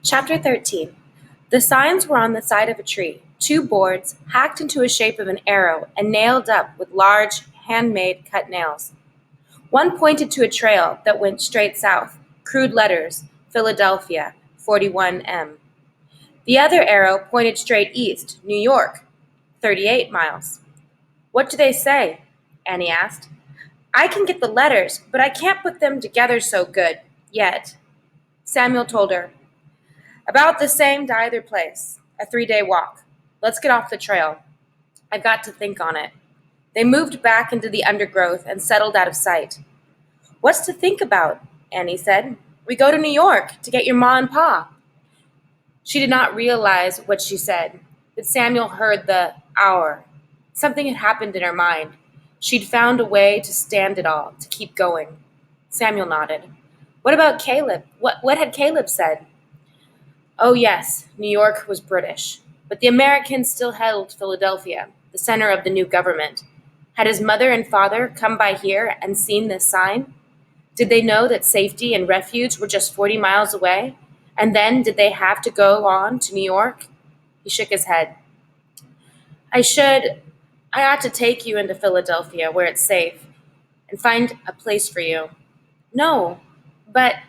Chapter 13. The signs were on the side of a tree, two boards, hacked into a shape of an arrow and nailed up with large, handmade cut nails. One pointed to a trail that went straight south, crude letters, Philadelphia, 41M. The other arrow pointed straight east, New York, 38 miles. What do they say? Annie asked. I can get the letters, but I can't put them together so good, yet. Samuel told her. About the same to either place. A 3-day walk. Let's get off the trail. I've got to think on it. They moved back into the undergrowth and settled out of sight. What's to think about? Annie said. We go to New York to get your ma and pa. She did not realize what she said, but Samuel heard the hour. Something had happened in her mind. She'd found a way to stand it all, to keep going. Samuel nodded. What about Caleb? What had Caleb said? Oh, yes, New York was British, but the Americans still held Philadelphia, the center of the new government. Had his mother and father come by here and seen this sign? Did they know that safety and refuge were just 40 miles away? And then did they have to go on to New York? He shook his head. I ought to take you into Philadelphia where it's safe and find a place for you. No, I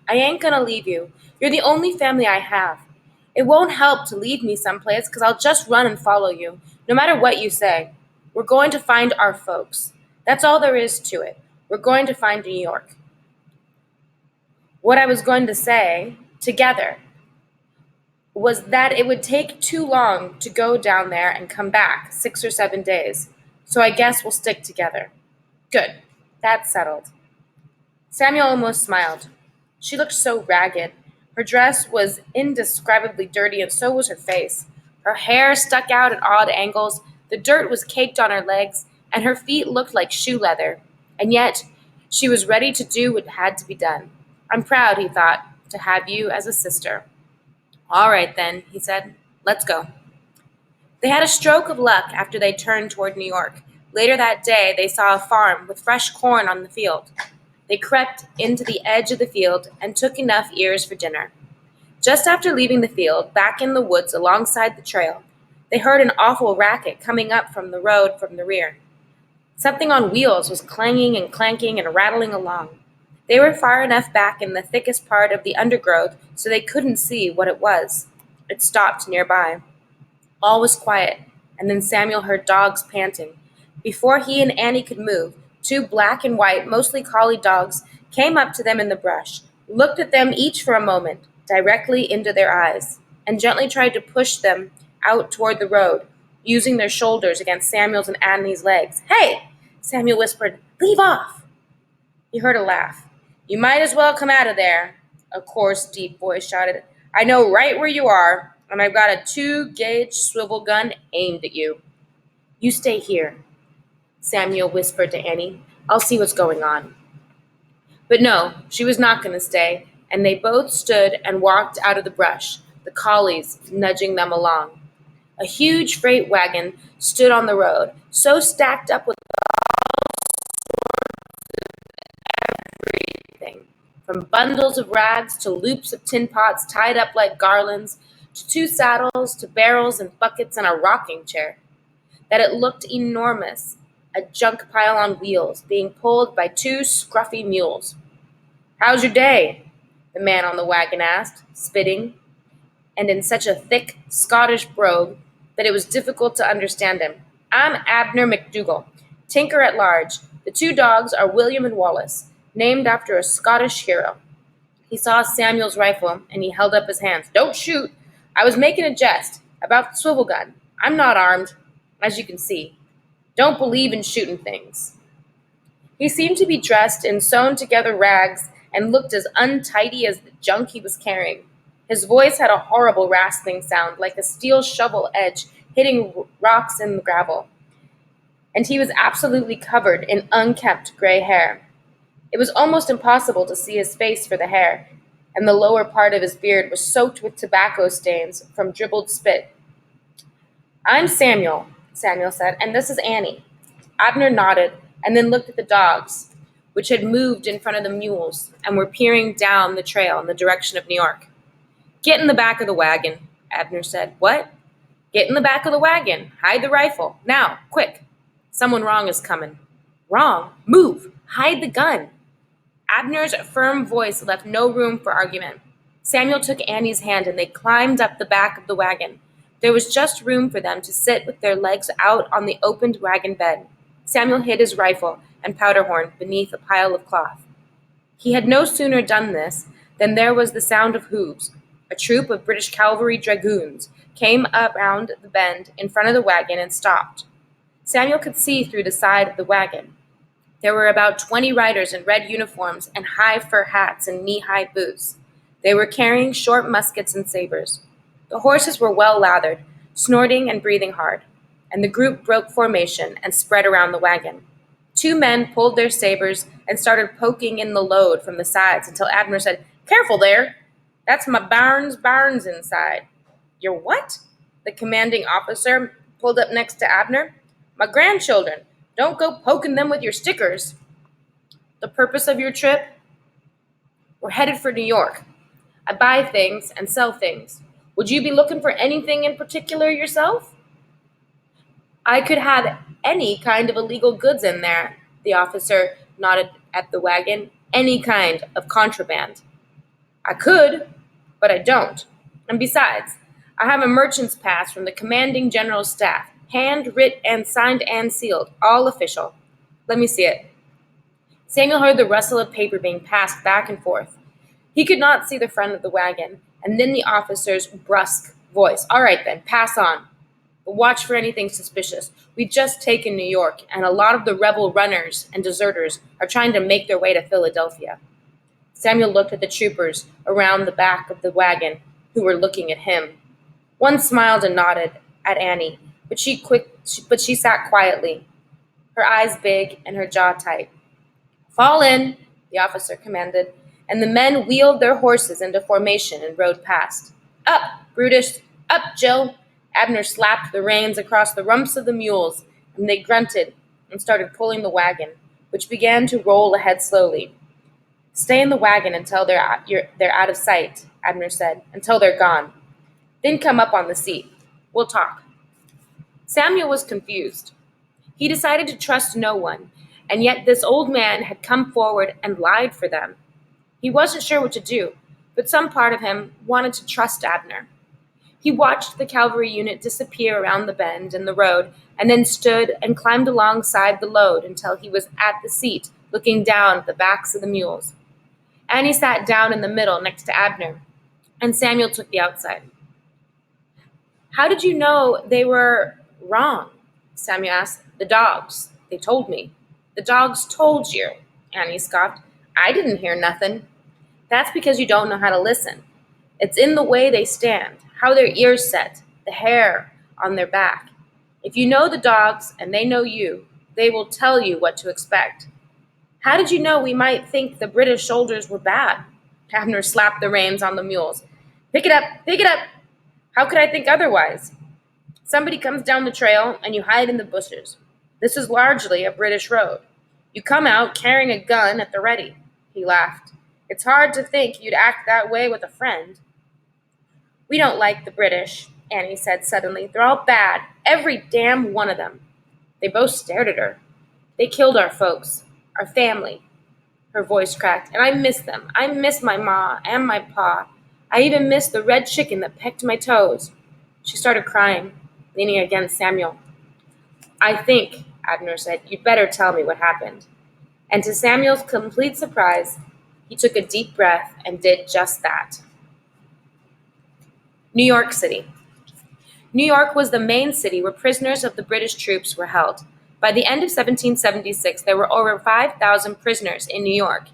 ain't gonna leave you. You're the only family I have. It won't help to leave me someplace because I'll just run and follow you, no matter what you say. We're going to find our folks. That's all there is to it. We're going to find New York. What I was going to say, together, was that it would take too long to go down there and come back, 6 or 7 days. So I guess we'll stick together. Good. That's settled. Samuel almost smiled. She looked so ragged. Her dress was indescribably dirty, and so was her face. Her hair stuck out at odd angles, the dirt was caked on her legs, and her feet looked like shoe leather. And yet, she was ready to do what had to be done. I'm proud, he thought, to have you as a sister. All right, then, he said. Let's go. They had a stroke of luck after they turned toward New York. Later that day, they saw a farm with fresh corn on the field. They crept into the edge of the field and took enough ears for dinner. Just after leaving the field, back in the woods alongside the trail, they heard an awful racket coming up from the road from the rear. Something on wheels was clanging and clanking and rattling along. They were far enough back in the thickest part of the undergrowth so they couldn't see what it was. It stopped nearby. All was quiet, and then Samuel heard dogs panting. Before he and Annie could move, 2 black and white, mostly collie dogs, came up to them in the brush, looked at them each for a moment, directly into their eyes, and gently tried to push them out toward the road, using their shoulders against Samuel's and Annie's legs. Hey! Samuel whispered, leave off! He heard a laugh. You might as well come out of there, a coarse, deep voice shouted. I know right where you are, and I've got a 2-gauge swivel gun aimed at you. You stay here, Samuel whispered to Annie. I'll see what's going on. But no, she was not going to stay, and they both stood and walked out of the brush, the collies nudging them along. A huge freight wagon stood on the road, so stacked up with everything, from bundles of rags to loops of tin pots tied up like garlands, to 2 saddles, to barrels and buckets and a rocking chair, that it looked enormous, a junk pile on wheels, being pulled by 2 scruffy mules. How's your day? The man on the wagon asked, spitting, and in such a thick Scottish brogue that it was difficult to understand him. I'm Abner McDougall, tinker at large. The 2 dogs are William and Wallace, named after a Scottish hero. He saw Samuel's rifle, and he held up his hands. Don't shoot! I was making a jest about the swivel gun. I'm not armed, as you can see. Don't believe in shooting things. He seemed to be dressed in sewn-together rags and looked as untidy as the junk he was carrying. His voice had a horrible rasping sound, like a steel shovel edge hitting rocks in the gravel. And he was absolutely covered in unkempt gray hair. It was almost impossible to see his face for the hair, and the lower part of his beard was soaked with tobacco stains from dribbled spit. I'm Samuel, Samuel said, and this is Annie. Abner nodded and then looked at the dogs. which had moved in front of the mules and were peering down the trail in the direction of New York. "Get in the back of the wagon," Abner said. "What?" "Get in the back of the wagon. Hide the rifle. Now, quick. Someone wrong is coming." "Wrong? Move! Hide the gun!" Abner's firm voice left no room for argument. Samuel took Annie's hand and they climbed up the back of the wagon. There was just room for them to sit with their legs out on the opened wagon bed. Samuel hid his rifle and powder horn beneath a pile of cloth. He had no sooner done this than there was the sound of hooves. A troop of British cavalry dragoons came up round the bend in front of the wagon and stopped. Samuel could see through the side of the wagon. There were about 20 riders in red uniforms and high fur hats and knee-high boots. They were carrying short muskets and sabers. The horses were well lathered, snorting and breathing hard, and the group broke formation and spread around the wagon. Two men pulled their sabers and started poking in the load from the sides until Abner said, "Careful there! That's my Barnes inside." "Your what?" The commanding officer pulled up next to Abner. "My grandchildren. Don't go poking them with your stickers." "The purpose of your trip?" "We're headed for New York. I buy things and sell things. Would you be looking for anything in particular yourself?" "I could have any kind of illegal goods in there," the officer nodded at the wagon. "Any kind of contraband." "I could, but I don't. And besides, I have a merchant's pass from the commanding general's staff, hand-writ and signed and sealed, all official. Let me see it." Samuel heard the rustle of paper being passed back and forth. He could not see the front of the wagon, and then the officer's brusque voice. "All right then, pass on. But watch for anything suspicious. We've just taken New York, and a lot of the rebel runners and deserters are trying to make their way to Philadelphia." Samuel looked at the troopers around the back of the wagon who were looking at him. One smiled and nodded at Annie, but she sat quietly, her eyes big and her jaw tight. "Fall in," the officer commanded, and the men wheeled their horses into formation and rode past. "Up, Brutus! Up, Jill!" Abner slapped the reins across the rumps of the mules, and they grunted and started pulling the wagon, which began to roll ahead slowly. "Stay in the wagon until they're out of sight," Abner said, "until they're gone. Then come up on the seat. We'll talk." Samuel was confused. He decided to trust no one, and yet this old man had come forward and lied for them. He wasn't sure what to do, but some part of him wanted to trust Abner. He watched the cavalry unit disappear around the bend in the road and then stood and climbed alongside the load until he was at the seat, looking down at the backs of the mules. Annie sat down in the middle next to Abner, and Samuel took the outside. "How did you know they were wrong?" Samuel asked. "The dogs. They told me." "The dogs told you," Annie scoffed. "I didn't hear nothing." "That's because you don't know how to listen. It's in the way they stand, how their ears set, the hair on their back. If you know the dogs and they know you, they will tell you what to expect." "How did you know we might think the British soldiers were bad?" Abner slapped the reins on the mules. "Pick it up, pick it up! How could I think otherwise? Somebody comes down the trail and you hide in the bushes. This is largely a British road. You come out carrying a gun at the ready." He laughed. "It's hard to think you'd act that way with a friend." "We don't like the British," Annie said suddenly. "They're all bad, every damn one of them." They both stared at her. "They killed our folks, our family." Her voice cracked. "And I miss them. I miss my ma and my pa. I even miss the red chicken that pecked my toes." She started crying, leaning against Samuel. "I think," Abner said, "you'd better tell me what happened." And to Samuel's complete surprise, he took a deep breath and did just that. New York City. New York was the main city where prisoners of the British troops were held. By the end of 1776, there were over 5,000 prisoners in New York,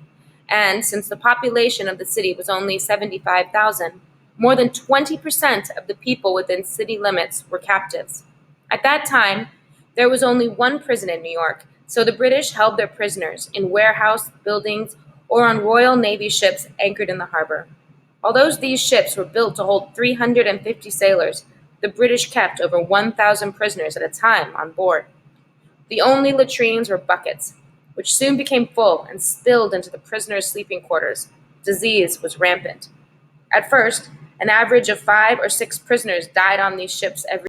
and since the population of the city was only 75,000, more than 20% of the people within city limits were captives. At that time, there was only one prison in New York, so the British held their prisoners in warehouse buildings or on Royal Navy ships anchored in the harbor. Although these ships were built to hold 350 sailors, the British kept over 1,000 prisoners at a time on board. The only latrines were buckets. which soon became full and spilled into the prisoners' sleeping quarters. Disease was rampant. At first, an average of 5 or 6 prisoners died on these ships every